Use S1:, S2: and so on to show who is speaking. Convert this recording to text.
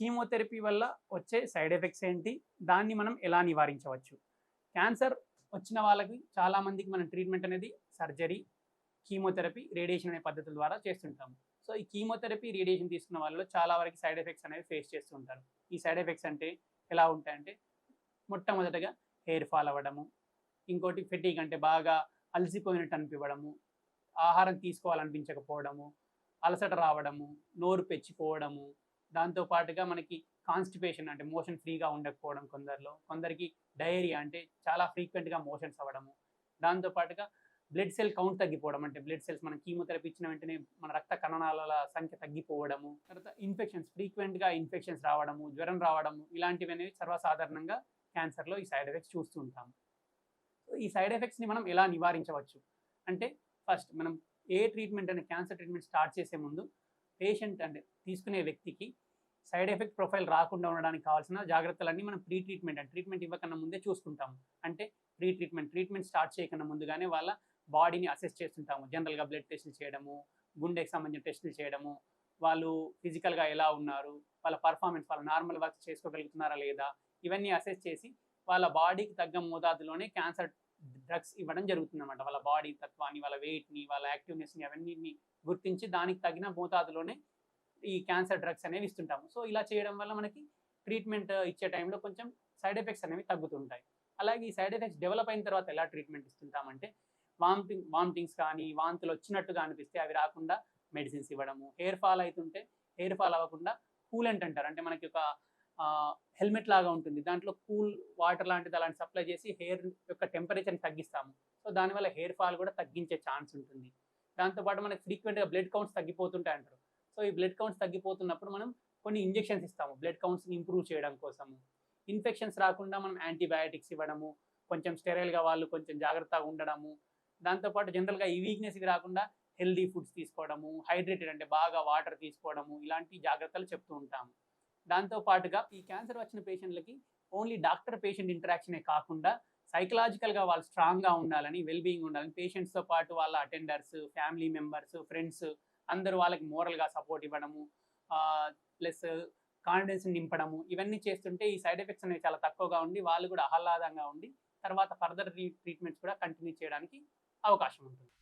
S1: Chemotherapy వల్ల వచ్చే side effects ఏంటి? దాన్ని మనం ఎలా నివారించవచ్చు? క్యాన్సర్ వచ్చిన వాళ్ళకి చాలా మందికి మనం ట్రీట్మెంట్ అనేది సర్జరీ, కీమోథెరపీ, రేడియేషన్ అనే పద్ధతుల ద్వారా చేస్తుంటాము. సో, ఈ కీమోథెరపీ, రేడియేషన్ తీసుకున్న వాళ్ళలో చాలా వరకు సైడ్ ఎఫెక్ట్స్ అనేవి ఫేస్ చేస్తూ ఉంటారు. ఈ సైడ్ ఎఫెక్ట్స్ అంటే ఎలా ఉంటాయంటే, మొట్టమొదటగా హెయిర్ ఫాల్ అవ్వడము, ఇంకోటి ఫెటీగ్ అంటే బాగా అలసిపోయినట్టు అనిపివ్వడము, ఆహారం తీసుకోవాలనిపించకపోవడము, అలసట రావడము, నోరు పెచ్చిపోవడము, దాంతో పాటుగా మనకి కాన్‌స్టిపేషన్ అంటే మోషన్ ఫ్రీగా ఉండకపోవడం కొందరిలో, కొందరికి డయేరియా అంటే చాలా ఫ్రీక్వెంట్‌గా మోషన్స్ అవ్వడము, దాంతో పాటుగా బ్లడ్ సెల్ కౌంట్ తగ్గిపోవడం. అంటే బ్లడ్ సెల్స్ మనం కీమోథెరపీ ఇచ్చిన వెంటనే మన రక్త కణాల సంఖ్య తగ్గిపోవడము, తర్వాత ఇన్ఫెక్షన్స్ ఫ్రీక్వెంట్‌గా ఇన్ఫెక్షన్స్ రావడము, జ్వరం రావడము, ఇలాంటివనేవి సర్వసాధారణంగా క్యాన్సర్‌లో ఈ సైడ్ ఎఫెక్ట్స్ చూస్తూ ఉంటాము. సో, ఈ సైడ్ ఎఫెక్ట్స్‌ని మనం ఎలా నివారించవచ్చు? అంటే ఫస్ట్ మనం ఏ ట్రీట్మెంట్ అయినా క్యాన్సర్ ట్రీట్మెంట్ స్టార్ట్ చేసే ముందు పేషెంట్ అంటే తీసుకునే వ్యక్తికి సైడ్ ఎఫెక్ట్ ప్రొఫైల్ రాకుండా ఉండడానికి కావాల్సిన జాగ్రత్తలన్నీ మనం ప్రీ ట్రీట్మెంట్ అంటే ట్రీట్మెంట్ ఇవ్వకన్నా ముందే చూసుకుంటాము. అంటే ట్రీట్మెంట్ స్టార్ట్ చేయకన్నా ముందుగానే వాళ్ళ బాడీని అసెస్ చేస్తుంటాము. జనరల్‌గా బ్లడ్ టెస్టులు చేయడము, గుండెకి సంబంధించిన టెస్టులు చేయడము, వాళ్ళు ఫిజికల్‌గా ఎలా ఉన్నారు, వాళ్ళ పర్ఫార్మెన్స్ వాళ్ళు నార్మల్ వర్క్ చేసుకోగలుగుతున్నారా లేదా, ఇవన్నీ అసెస్ చేసి వాళ్ళ బాడీకి తగ్గ మోతాదులోనే క్యాన్సర్ డ్రగ్స్ ఇవ్వడం జరుగుతుందన్నమాట. వాళ్ళ బాడీ తత్వాన్ని, వాళ్ళ వెయిట్‌ని, వాళ్ళ యాక్టివ్‌నెస్‌ని అవన్నిటిని గుర్తించి దానికి తగిన మోతాదులోనే ఈ క్యాన్సర్ డ్రగ్స్ అనేవి ఇస్తుంటాము. సో, ఇలా చేయడం వల్ల మనకి ట్రీట్మెంట్ ఇచ్చే టైంలో కొంచెం సైడ్ ఎఫెక్ట్స్ అనేవి తగ్గుతుంటాయి. అలాగే ఈ సైడ్ ఎఫెక్ట్స్ డెవలప్ అయిన తర్వాత ఎలా ట్రీట్మెంట్ ఇస్తుంటామంటే వామిటింగ్స్ కానీ, వాంతులు వచ్చినట్టుగా అనిపిస్తే అవి రాకుండా మెడిసిన్స్ ఇవ్వడము. హెయిర్ ఫాల్ అయితుంటే హెయిర్ ఫాల్ అవ్వకుండా కూలెంట్ అంటారు. అంటే మనకి ఒక హెల్మెట్ లాగా ఉంటుంది. దాంట్లో కూల్ వాటర్ లాంటిది అలాంటి సప్లై చేసి హెయిర్ యొక్క టెంపరేచర్‌ని తగ్గిస్తాము. సో, దానివల్ల హెయిర్ ఫాల్ కూడా తగ్గించే ఛాన్స్ ఉంటుంది. దాంతో పాటు మనకి ఫ్రీక్వెంట్‌గా బ్లడ్ కౌంట్స్ తగ్గిపోతుంటాయి అంటారు. సో, ఈ బ్లడ్ కౌంట్స్ తగ్గిపోతున్నప్పుడు మనం కొన్ని ఇంజెక్షన్స్ ఇస్తాము. బ్లడ్ కౌంట్స్‌ని ఇంప్రూవ్ చేయడం కోసము. ఇన్ఫెక్షన్స్ రాకుండా మనం యాంటీబయాటిక్స్ ఇవ్వడము, కొంచెం స్టెరైల్‌గా వాళ్ళు కొంచెం జాగ్రత్తగా ఉండడము. దాంతో పాటు జనరల్‌గా ఈ వీక్‌నెస్ ఇవి రాకుండా హెల్తీ ఫుడ్స్ తీసుకోవడము, హైడ్రేటెడ్ అంటే బాగా వాటర్ తీసుకోవడము, ఇలాంటి జాగ్రత్తలు చెప్తూ ఉంటాము. దాంతో పాటుగా ఈ క్యాన్సర్ వచ్చిన పేషెంట్‌లకి ఓన్లీ డాక్టర్ పేషెంట్ ఇంటరాక్షనే కాకుండా సైకలాజికల్‌గా వాళ్ళు స్ట్రాంగ్‌గా ఉండాలని, వెల్ బీయింగ్ ఉండాలని పేషెంట్స్‌తో పాటు వాళ్ళ అటెండర్స్, ఫ్యామిలీ మెంబర్స్, ఫ్రెండ్స్ అందరూ వాళ్ళకి మోరల్‌గా సపోర్ట్ ఇవ్వడము, ప్లస్ కాన్ఫిడెన్స్‌ని నింపడము, ఇవన్నీ చేస్తుంటే ఈ సైడ్ ఎఫెక్ట్స్ అనేవి చాలా తక్కువగా ఉండి వాళ్ళు కూడా ఆహ్లాదంగా ఉండి తర్వాత ఫర్దర్ ట్రీట్మెంట్స్ కూడా కంటిన్యూ చేయడానికి అవకాశం ఉంటుంది.